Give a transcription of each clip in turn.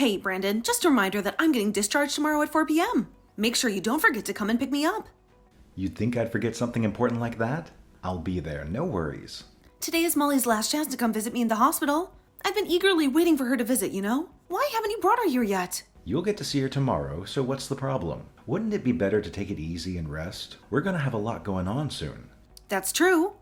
Hey, Brandon, just a reminder that I'm getting discharged tomorrow at 4 p.m. Make sure you don't forget to come and pick me up. You'd think I'd forget something important like that? I'll be there, no worries. Today is Molly's last chance to come visit me in the hospital. I've been eagerly waiting for her to visit, you know? Why haven't you brought her here yet? You'll get to see her tomorrow, so what's the problem? Wouldn't it be better to take it easy and rest? We're gonna have a lot going on soon. That's true.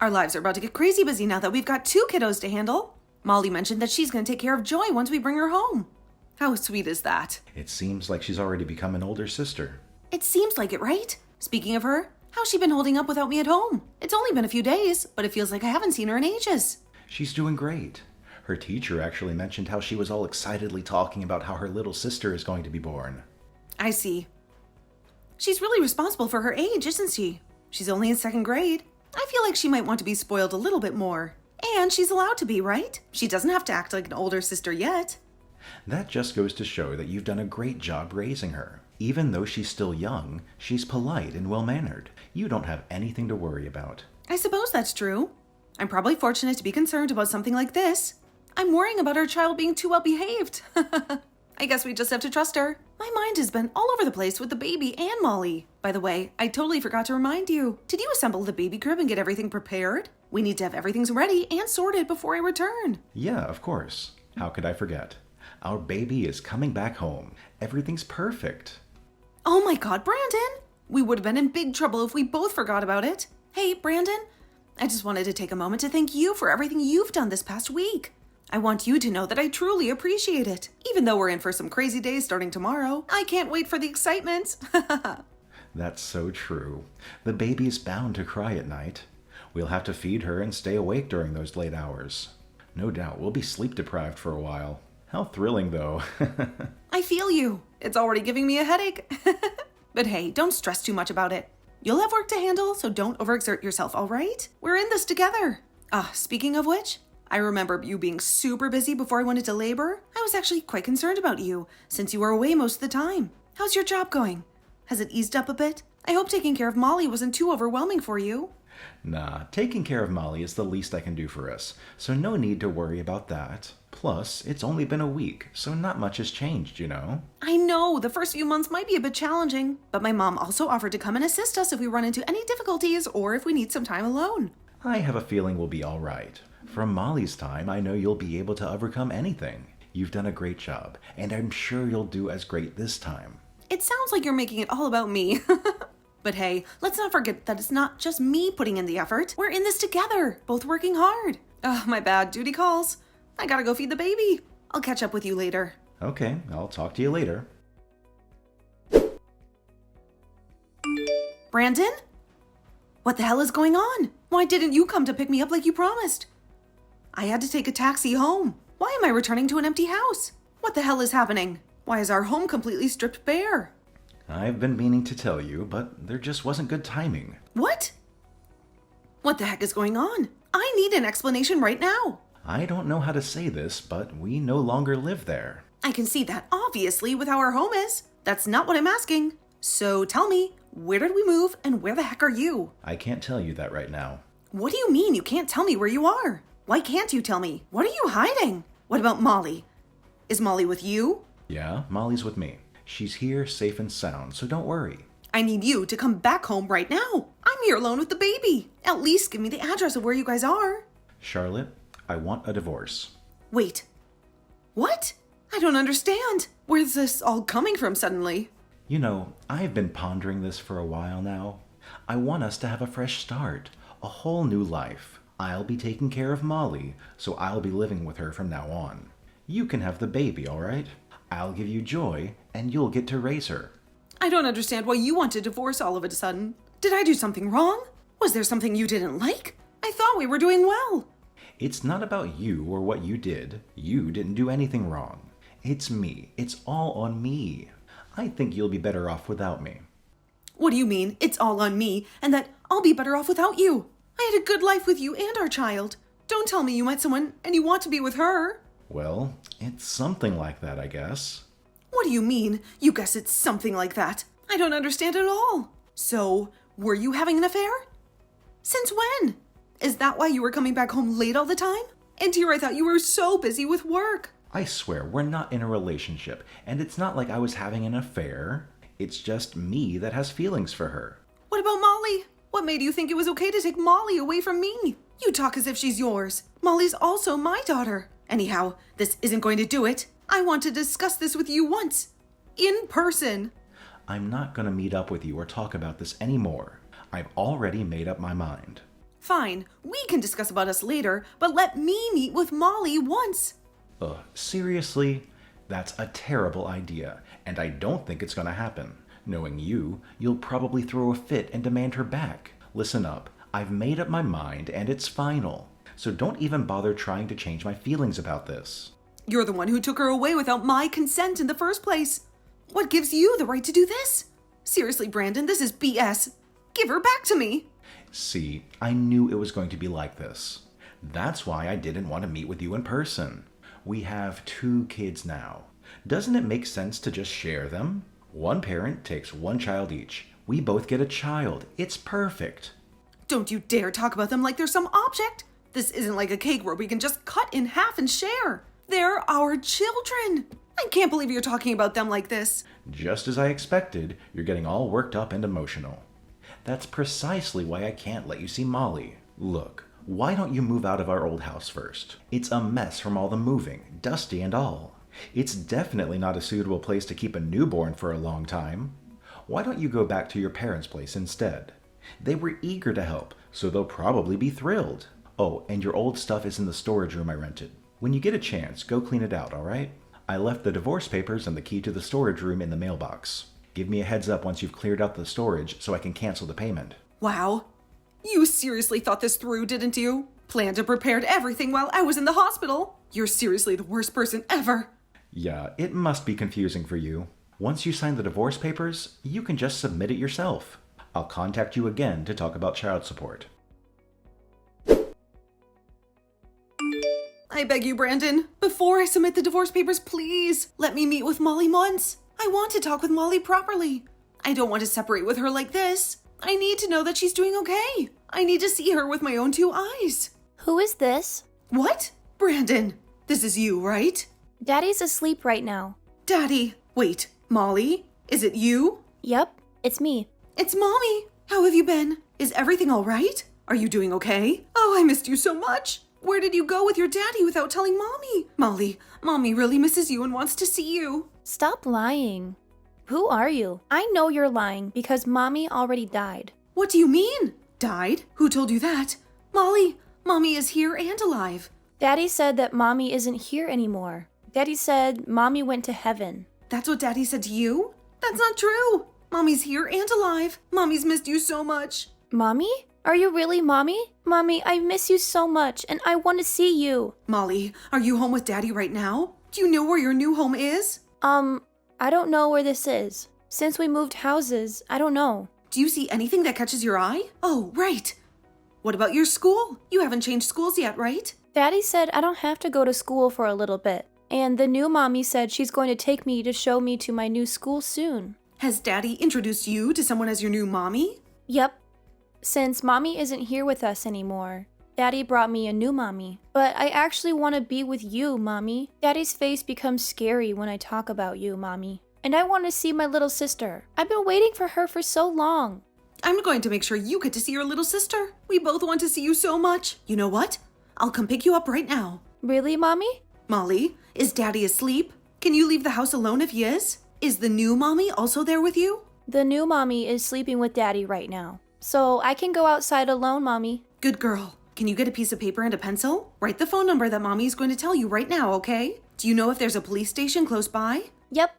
Our lives are about to get crazy busy now that we've got 2 kiddos to handle. Molly mentioned that she's going to take care of Joy once we bring her home. How sweet is that? It seems like she's already become an older sister. It seems like it, right? Speaking of her, how's she been holding up without me at home? It's only been a few days, but it feels like I haven't seen her in ages. She's doing great. Her teacher actually mentioned how she was all excitedly talking about how her little sister is going to be born. I see. She's really responsible for her age, isn't she? She's only in 2nd grade. I feel like she might want to be spoiled a little bit more. And she's allowed to be, right? She doesn't have to act like an older sister yet. That just goes to show that you've done a great job raising her. Even though she's still young, she's polite and well-mannered. You don't have anything to worry about. I suppose that's true. I'm probably fortunate to be concerned about something like this. I'm worrying about our child being too well behaved. I guess we just have to trust her. My mind has been all over the place with the baby and Molly. By the way, I totally forgot to remind you. Did you assemble the baby crib and get everything prepared? We need to have everything ready and sorted before I return. Yeah, of course. How could I forget? Our baby is coming back home. Everything's perfect. Oh my God, Brandon! We would have been in big trouble if we both forgot about it. Hey, Brandon, I just wanted to take a moment to thank you for everything you've done this past week. I want you to know that I truly appreciate it. Even though we're in for some crazy days starting tomorrow, I can't wait for the excitement. That's so true. The baby's bound to cry at night. We'll have to feed her and stay awake during those late hours. No doubt we'll be sleep deprived for a while. How thrilling, though. I feel you. It's already giving me a headache. But hey, don't stress too much about it. You'll have work to handle, so don't overexert yourself, all right? We're in this together. Speaking of which, I remember you being super busy before I went into labor. I was actually quite concerned about you, since you were away most of the time. How's your job going? Has it eased up a bit? I hope taking care of Molly wasn't too overwhelming for you. Nah, taking care of Molly is the least I can do for us, so no need to worry about that. Plus, it's only been a week, so not much has changed, you know? I know, the first few months might be a bit challenging, but my mom also offered to come and assist us if we run into any difficulties or if we need some time alone. I have a feeling we'll be all right. From Molly's time, I know you'll be able to overcome anything. You've done a great job, and I'm sure you'll do as great this time. It sounds like you're making it all about me. But hey, let's not forget that it's not just me putting in the effort. We're in this together, both working hard. My bad, duty calls. I gotta go feed the baby. I'll catch up with you later. Okay, I'll talk to you later. Brandon? What the hell is going on? Why didn't you come to pick me up like you promised? I had to take a taxi home. Why am I returning to an empty house? What the hell is happening? Why is our home completely stripped bare? I've been meaning to tell you, but there just wasn't good timing. What? What the heck is going on? I need an explanation right now. I don't know how to say this, but we no longer live there. I can see that obviously with how our home is. That's not what I'm asking. So tell me, where did we move and where the heck are you? I can't tell you that right now. What do you mean you can't tell me where you are? Why can't you tell me? What are you hiding? What about Molly? Is Molly with you? Yeah, Molly's with me. She's here safe and sound, so don't worry. I need you to come back home right now. I'm here alone with the baby. At least give me the address of where you guys are. Charlotte, I want a divorce. Wait. What? I don't understand. Where's this all coming from suddenly? You know, I've been pondering this for a while now. I want us to have a fresh start, a whole new life. I'll be taking care of Molly, so I'll be living with her from now on. You can have the baby, all right? I'll give you Joy, and you'll get to raise her. I don't understand why you want to divorce all of a sudden. Did I do something wrong? Was there something you didn't like? I thought we were doing well. It's not about you or what you did. You didn't do anything wrong. It's me. It's all on me. I think you'll be better off without me. What do you mean, it's all on me, and that I'll be better off without you? I had a good life with you and our child. Don't tell me you met someone and you want to be with her. Well, it's something like that, I guess. What do you mean? You guess it's something like that? I don't understand at all. So, were you having an affair? Since when? Is that why you were coming back home late all the time? And here I thought you were so busy with work. I swear, we're not in a relationship, and it's not like I was having an affair. It's just me that has feelings for her. What about Molly? What made you think it was okay to take Molly away from me? You talk as if she's yours. Molly's also my daughter. Anyhow, this isn't going to do it. I want to discuss this with you once. In person. I'm not going to meet up with you or talk about this anymore. I've already made up my mind. Fine, we can discuss about us later, but let me meet with Molly once. Ugh, seriously? That's a terrible idea, and I don't think it's going to happen. Knowing you, you'll probably throw a fit and demand her back. Listen up, I've made up my mind and it's final. So don't even bother trying to change my feelings about this. You're the one who took her away without my consent in the first place. What gives you the right to do this? Seriously, Brandon, this is BS. Give her back to me. See, I knew it was going to be like this. That's why I didn't want to meet with you in person. We have 2 kids now. Doesn't it make sense to just share them? One parent takes 1 child each. We both get a child. It's perfect. Don't you dare talk about them like they're some object. This isn't like a cake where we can just cut in half and share. They're our children. I can't believe you're talking about them like this. Just as I expected, you're getting all worked up and emotional. That's precisely why I can't let you see Molly. Look, why don't you move out of our old house first? It's a mess from all the moving, dusty and all. It's definitely not a suitable place to keep a newborn for a long time. Why don't you go back to your parents' place instead? They were eager to help, so they'll probably be thrilled. Oh, and your old stuff is in the storage room I rented. When you get a chance, go clean it out, all right? I left the divorce papers and the key to the storage room in the mailbox. Give me a heads up once you've cleared out the storage so I can cancel the payment. Wow. You seriously thought this through, didn't you? Planned and prepared everything while I was in the hospital. You're seriously the worst person ever. Yeah, it must be confusing for you. Once you sign the divorce papers, you can just submit it yourself. I'll contact you again to talk about child support. I beg you, Brandon, before I submit the divorce papers, please let me meet with Molly once. I want to talk with Molly properly. I don't want to separate with her like this. I need to know that she's doing okay. I need to see her with my own 2 eyes. Who is this? What? Brandon, this is you, right? Daddy's asleep right now. Daddy, wait, Molly, is it you? Yep, it's me. It's Mommy. How have you been? Is everything all right? Are you doing okay? Oh, I missed you so much. Where did you go with your daddy without telling Mommy? Molly, Mommy really misses you and wants to see you. Stop lying. Who are you? I know you're lying because Mommy already died. What do you mean? Died? Who told you that? Molly, Mommy is here and alive. Daddy said that Mommy isn't here anymore. Daddy said Mommy went to heaven. That's what Daddy said to you? That's not true. Mommy's here and alive. Mommy's missed you so much. Mommy? Are you really Mommy? Mommy, I miss you so much and I want to see you. Molly, are you home with Daddy right now? Do you know where your new home is? I don't know where this is. Since we moved houses, I don't know. Do you see anything that catches your eye? Oh, right. What about your school? You haven't changed schools yet, right? Daddy said I don't have to go to school for a little bit. And the new Mommy said she's going to take me to show me to my new school soon. Has Daddy introduced you to someone as your new Mommy? Yep. Since Mommy isn't here with us anymore, Daddy brought me a new Mommy. But I actually want to be with you, Mommy. Daddy's face becomes scary when I talk about you, Mommy. And I want to see my little sister. I've been waiting for her for so long. I'm going to make sure you get to see your little sister. We both want to see you so much. You know what? I'll come pick you up right now. Really, Mommy? Molly, is Daddy asleep? Can you leave the house alone if he is? Is the new Mommy also there with you? The new Mommy is sleeping with Daddy right now. So I can go outside alone, Mommy. Good girl. Can you get a piece of paper and a pencil? Write the phone number that Mommy is going to tell you right now, okay? Do you know if there's a police station close by? Yep.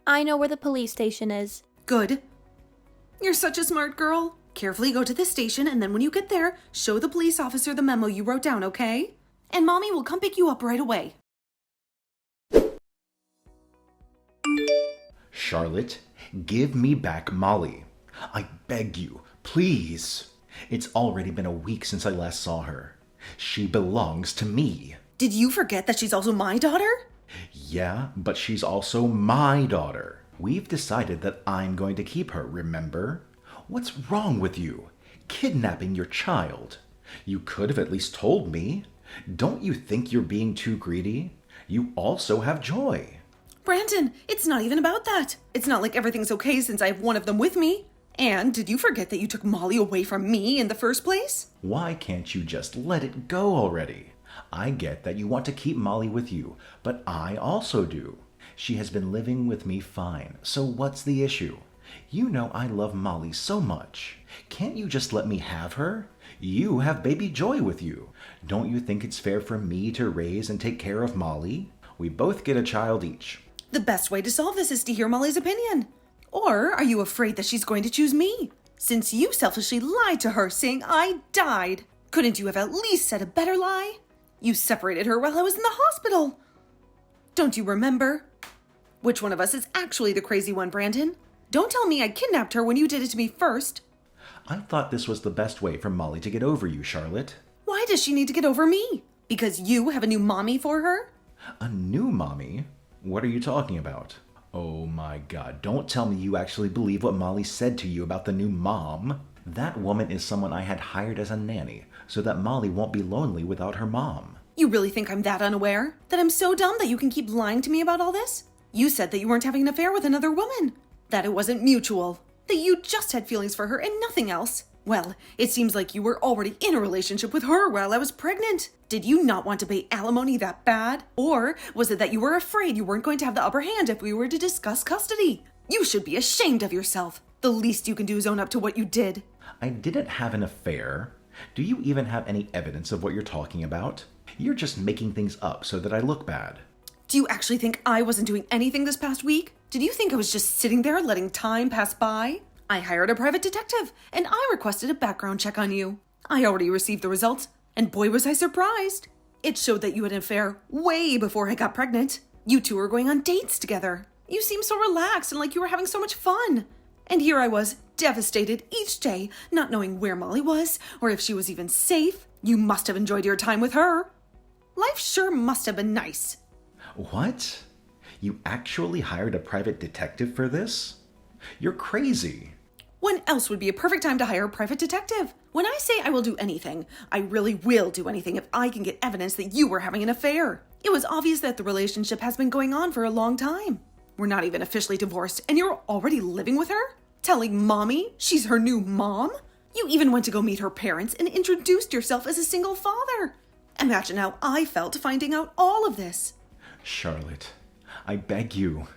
I know where the police station is. Good. You're such a smart girl. Carefully go to the station, and then when you get there, show the police officer the memo you wrote down, okay? And Mommy will come pick you up right away. Charlotte, give me back Molly. I beg you, please. It's already been a week since I last saw her. She belongs to me. Did you forget that she's also my daughter? Yeah, but she's also my daughter. We've decided that I'm going to keep her, remember? What's wrong with you? Kidnapping your child. You could have at least told me. Don't you think you're being too greedy? You also have joy. Brandon, it's not even about that. It's not like everything's okay since I have one of them with me. And did you forget that you took Molly away from me in the first place? Why can't you just let it go already? I get that you want to keep Molly with you, but I also do. She has been living with me fine, so what's the issue? You know I love Molly so much. Can't you just let me have her? You have baby Joy with you. Don't you think it's fair for me to raise and take care of Molly? We both get a child each. The best way to solve this is to hear Molly's opinion. Or are you afraid that she's going to choose me? Since you selfishly lied to her saying I died, couldn't you have at least said a better lie? You separated her while I was in the hospital. Don't you remember? Which one of us is actually the crazy one, Brandon? Don't tell me I kidnapped her when you did it to me first. I thought this was the best way for Molly to get over you, Charlotte. Why does she need to get over me? Because you have a new mommy for her? A new mommy? What are you talking about? Oh my God, don't tell me you actually believe what Molly said to you about the new mom. That woman is someone I had hired as a nanny so that Molly won't be lonely without her mom. You really think I'm that unaware? That I'm so dumb that you can keep lying to me about all this? You said that you weren't having an affair with another woman. That it wasn't mutual. That you just had feelings for her and nothing else. Well, it seems like you were already in a relationship with her while I was pregnant. Did you not want to pay alimony that bad? Or was it that you were afraid you weren't going to have the upper hand if we were to discuss custody? You should be ashamed of yourself. The least you can do is own up to what you did. I didn't have an affair. Do you even have any evidence of what you're talking about? You're just making things up so that I look bad. Do you actually think I wasn't doing anything this past week? Did you think I was just sitting there letting time pass by? I hired a private detective, and I requested a background check on you. I already received the results, and boy was I surprised. It showed that you had an affair way before I got pregnant. You two were going on dates together. You seemed so relaxed and like you were having so much fun. And here I was, devastated each day, not knowing where Molly was, or if she was even safe. You must have enjoyed your time with her. Life sure must have been nice. What? You actually hired a private detective for this? You're crazy. When else would be a perfect time to hire a private detective? When I say I will do anything, I really will do anything if I can get evidence that you were having an affair. It was obvious that the relationship has been going on for a long time. We're not even officially divorced, and you're already living with her? Telling mommy she's her new mom? You even went to go meet her parents and introduced yourself as a single father. Imagine how I felt finding out all of this. Charlotte, I beg you,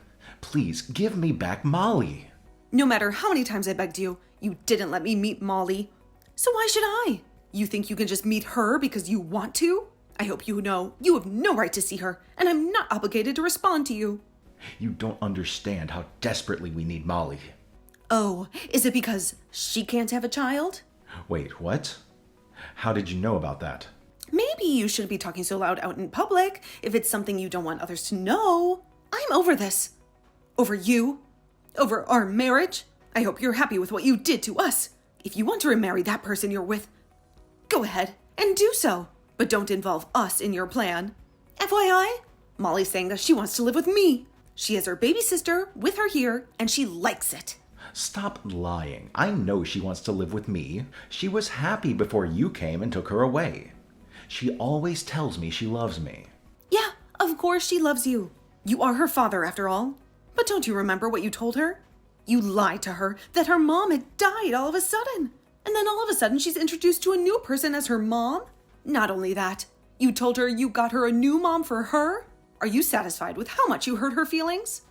please give me back Molly. No matter how many times I begged you, you didn't let me meet Molly. So why should I? You think you can just meet her because you want to? I hope you know you have no right to see her, and I'm not obligated to respond to you. You don't understand how desperately we need Molly. Oh, is it because she can't have a child? Wait, what? How did you know about that? Maybe you shouldn't be talking so loud out in public if it's something you don't want others to know. I'm over this. Over you. Over our marriage. I hope you're happy with what you did to us. If you want to remarry that person you're with, go ahead and do so. But don't involve us in your plan. FYI, Molly's saying that she wants to live with me. She has her baby sister with her here, and she likes it. Stop lying. I know she wants to live with me. She was happy before you came and took her away. She always tells me she loves me. Yeah, of course she loves you. You are her father, after all. But don't you remember what you told her? You lied to her that her mom had died all of a sudden. And then all of a sudden she's introduced to a new person as her mom. Not only that, you told her you got her a new mom for her. Are you satisfied with how much you hurt her feelings?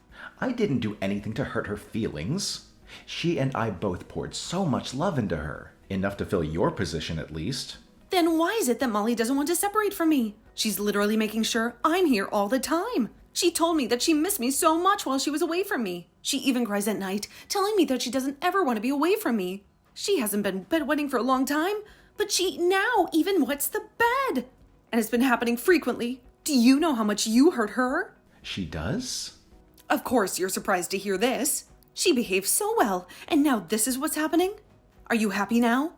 I didn't do anything to hurt her feelings. She and I both poured so much love into her. Enough to fill your position at least. Then why is it that Molly doesn't want to separate from me? She's literally making sure I'm here all the time. She told me that she missed me so much while she was away from me. She even cries at night, telling me that she doesn't ever want to be away from me. She hasn't been bedwetting for a long time, but she now even wets the bed. And it's been happening frequently. Do you know how much you hurt her? She does? Of course you're surprised to hear this. She behaved so well, and now this is what's happening? Are you happy now?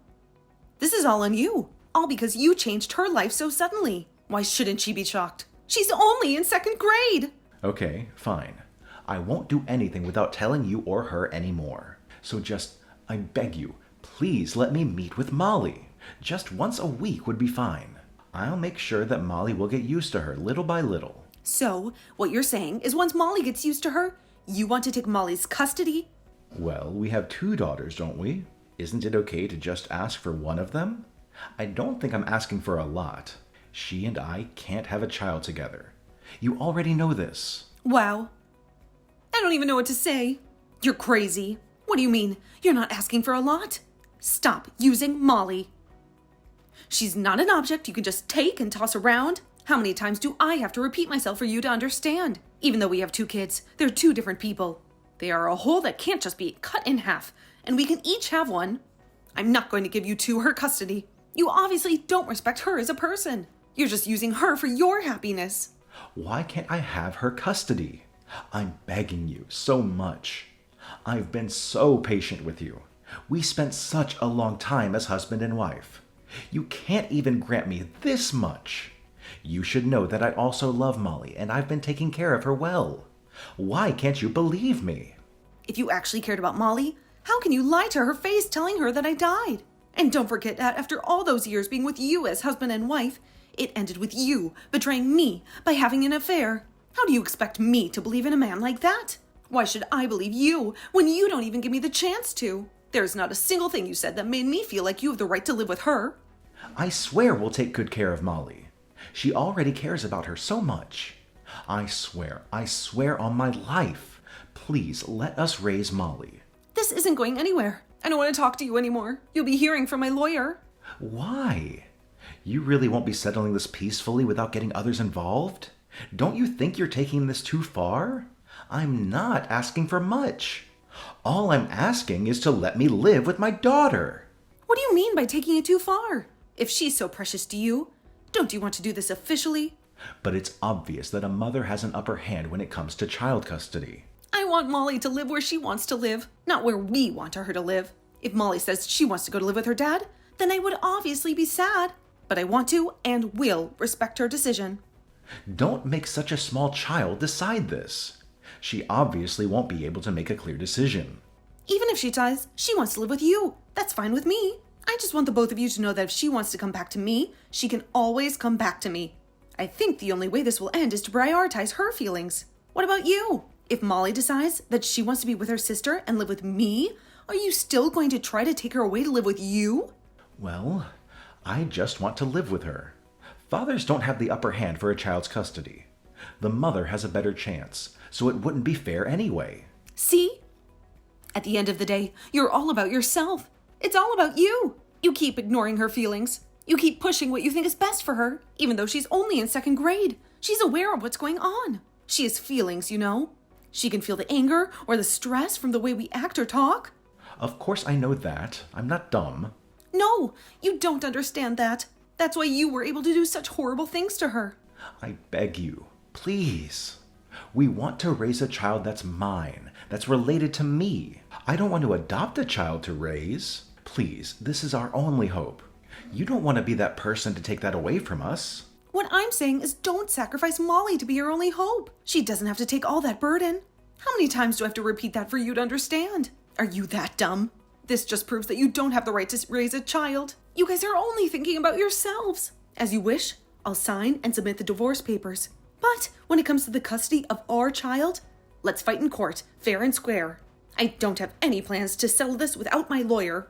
This is all on you. All because you changed her life so suddenly. Why shouldn't she be shocked? She's only in 2nd grade. Okay, fine. I won't do anything without telling you or her anymore. So just, I beg you, please let me meet with Molly. Just once a week would be fine. I'll make sure that Molly will get used to her little by little. So, what you're saying is once Molly gets used to her, you want to take Molly's custody? Well, we have 2 daughters, don't we? Isn't it okay to just ask for one of them? I don't think I'm asking for a lot. She and I can't have a child together. You already know this. Wow. I don't even know what to say. You're crazy. What do you mean? You're not asking for a lot? Stop using Molly. She's not an object you can just take and toss around. How many times do I have to repeat myself for you to understand? Even though we have 2 kids, they're 2 different people. They are a whole that can't just be cut in half, and we can each have one. I'm not going to give you 2 her custody. You obviously don't respect her as a person. You're just using her for your happiness. Why can't I have her custody? I'm begging you so much. I've been so patient with you. We spent such a long time as husband and wife. You can't even grant me this much. You should know that I also love Molly, and I've been taking care of her well. Why can't you believe me? If you actually cared about Molly, how can you lie to her face telling her that I died? And don't forget that after all those years being with you as husband and wife, it ended with you betraying me by having an affair. How do you expect me to believe in a man like that? Why should I believe you when you don't even give me the chance to? There's not a single thing you said that made me feel like you have the right to live with her. I swear we'll take good care of Molly. She already cares about her so much. I swear on my life. Please let us raise Molly. This isn't going anywhere. I don't want to talk to you anymore. You'll be hearing from my lawyer. Why? You really won't be settling this peacefully without getting others involved? Don't you think you're taking this too far? I'm not asking for much. All I'm asking is to let me live with my daughter. What do you mean by taking it too far? If she's so precious to you, don't you want to do this officially? But it's obvious that a mother has an upper hand when it comes to child custody. I want Molly to live where she wants to live, not where we want her to live. If Molly says she wants to go to live with her dad, then I would obviously be sad. But I want to and will respect her decision. Don't make such a small child decide this. She obviously won't be able to make a clear decision. Even if she decides she wants to live with you, that's fine with me. I just want the both of you to know that if she wants to come back to me, she can always come back to me. I think the only way this will end is to prioritize her feelings. What about you? If Molly decides that she wants to be with her sister and live with me, are you still going to try to take her away to live with you? Well, I just want to live with her. Fathers don't have the upper hand for a child's custody. The mother has a better chance, so it wouldn't be fair anyway. See? At the end of the day, you're all about yourself. It's all about you. You keep ignoring her feelings. You keep pushing what you think is best for her, even though she's only in 2nd grade. She's aware of what's going on. She has feelings, you know. She can feel the anger or the stress from the way we act or talk. Of course I know that. I'm not dumb. No, you don't understand that. That's why you were able to do such horrible things to her. I beg you, please. We want to raise a child that's mine, that's related to me. I don't want to adopt a child to raise. Please, this is our only hope. You don't want to be that person to take that away from us. What I'm saying is don't sacrifice Molly to be your only hope. She doesn't have to take all that burden. How many times do I have to repeat that for you to understand? Are you that dumb? This just proves that you don't have the right to raise a child. You guys are only thinking about yourselves. As you wish, I'll sign and submit the divorce papers. But when it comes to the custody of our child, let's fight in court, fair and square. I don't have any plans to settle this without my lawyer.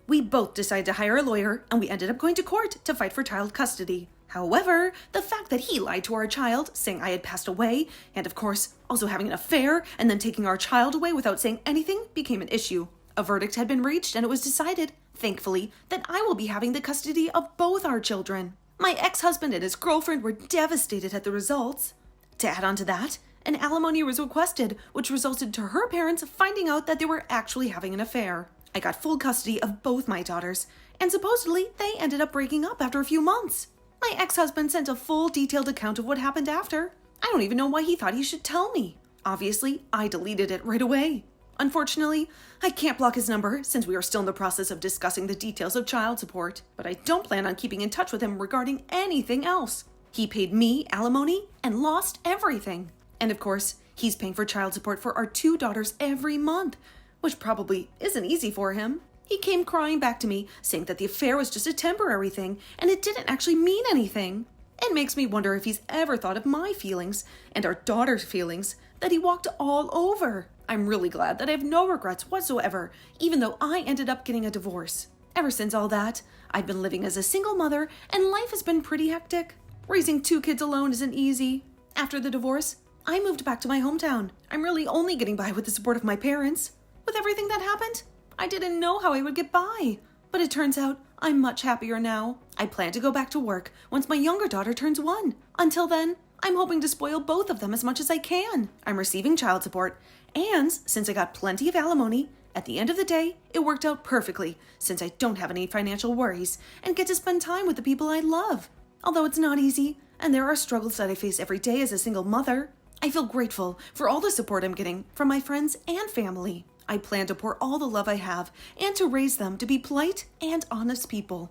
We both decided to hire a lawyer, and we ended up going to court to fight for child custody. However, the fact that he lied to our child, saying I had passed away, and of course, also having an affair, and then taking our child away without saying anything, became an issue. A verdict had been reached, and it was decided, thankfully, that I will be having the custody of both our children. My ex-husband and his girlfriend were devastated at the results. To add on to that, an alimony was requested, which resulted to her parents finding out that they were actually having an affair. I got full custody of both my daughters, and supposedly they ended up breaking up after a few months. My ex-husband sent a full detailed account of what happened after. I don't even know why he thought he should tell me. Obviously, I deleted it right away. Unfortunately, I can't block his number since we are still in the process of discussing the details of child support, but I don't plan on keeping in touch with him regarding anything else. He paid me alimony and lost everything. And of course, he's paying for child support for our 2 daughters every month, which probably isn't easy for him. He came crying back to me, saying that the affair was just a temporary thing and it didn't actually mean anything. It makes me wonder if he's ever thought of my feelings and our daughter's feelings that he walked all over. I'm really glad that I have no regrets whatsoever, even though I ended up getting a divorce. Ever since all that, I've been living as a single mother and life has been pretty hectic. Raising 2 kids alone isn't easy. After the divorce, I moved back to my hometown. I'm really only getting by with the support of my parents. With everything that happened, I didn't know how I would get by. But it turns out I'm much happier now. I plan to go back to work once my younger daughter turns 1. Until then, I'm hoping to spoil both of them as much as I can. I'm receiving child support, and since I got plenty of alimony, at the end of the day, it worked out perfectly since I don't have any financial worries and get to spend time with the people I love. Although it's not easy, and there are struggles that I face every day as a single mother, I feel grateful for all the support I'm getting from my friends and family. I plan to pour all the love I have and to raise them to be polite and honest people.